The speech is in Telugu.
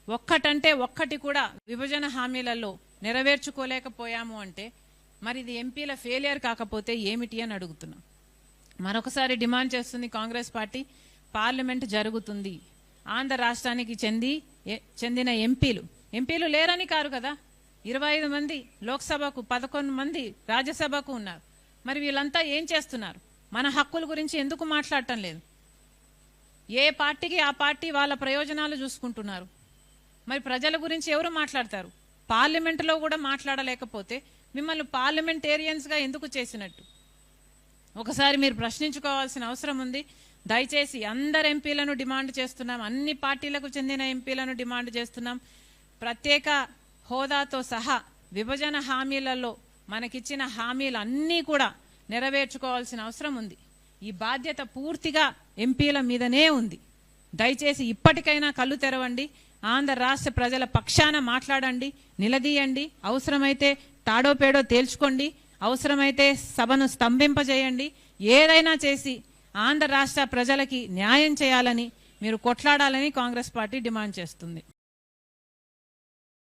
ఒక్కటంటే ఒక్కటి కూడా విభజన హామీలలో నెరవేర్చుకోలేకపోయాము అంటే మరి ఇది ఎంపీల ఫెయిలియర్ కాకపోతే ఏమిటి అని అడుగుతున్నాం. మరొకసారి డిమాండ్ చేస్తుంది కాంగ్రెస్ పార్టీ, పార్లమెంట్ జరుగుతుంది. ఆంధ్ర రాష్ట్రానికి చెందిన ఎంపీలు లేరని కారు కదా. 25 మంది లోక్సభకు, 11 మంది రాజ్యసభకు ఉన్నారు. మరి వీళ్ళంతా ఏం చేస్తున్నారు? మన హక్కుల గురించి ఎందుకు మాట్లాడటం లేదు? ఏ పార్టీకి ఆ పార్టీ వాళ్ళ ప్రయోజనాలు చూసుకుంటున్నారు. మరి ప్రజల గురించి ఎవరు మాట్లాడతారు? పార్లమెంటులో కూడా మాట్లాడలేకపోతే మిమ్మల్ని పార్లమెంటేరియన్స్గా ఎందుకు చేసినట్టు? ఒకసారి మీరు ప్రశ్నించుకోవాల్సిన అవసరం ఉంది. దయచేసి అందరు ఎంపీలను డిమాండ్ చేస్తున్నాం, అన్ని పార్టీలకు చెందిన ఎంపీలను డిమాండ్ చేస్తున్నాం. ప్రత్యేక హోదాతో సహా విభజన హామీలలో మనకిచ్చిన హామీలు అన్నీ కూడా నెరవేర్చుకోవాల్సిన అవసరం ఉంది. ఈ బాధ్యత పూర్తిగా ఎంపీల మీదనే ఉంది. దయచేసి ఇప్పటికైనా కళ్ళు తెరవండి. ఆంధ్ర రాష్ట్ర ప్రజల పక్షాన మాట్లాడండి, నిలదీయండి. అవసరమైతే తాడో పేడో తేల్చుకోండి, అవసరమైతే సభను స్తంభింపజేయండి. ఏదైనా చేసి ఆంధ్ర రాష్ట్ర ప్రజలకి న్యాయం చేయాలని, మీరు కొట్లాడాలని కాంగ్రెస్ పార్టీ డిమాండ్ చేస్తుంది.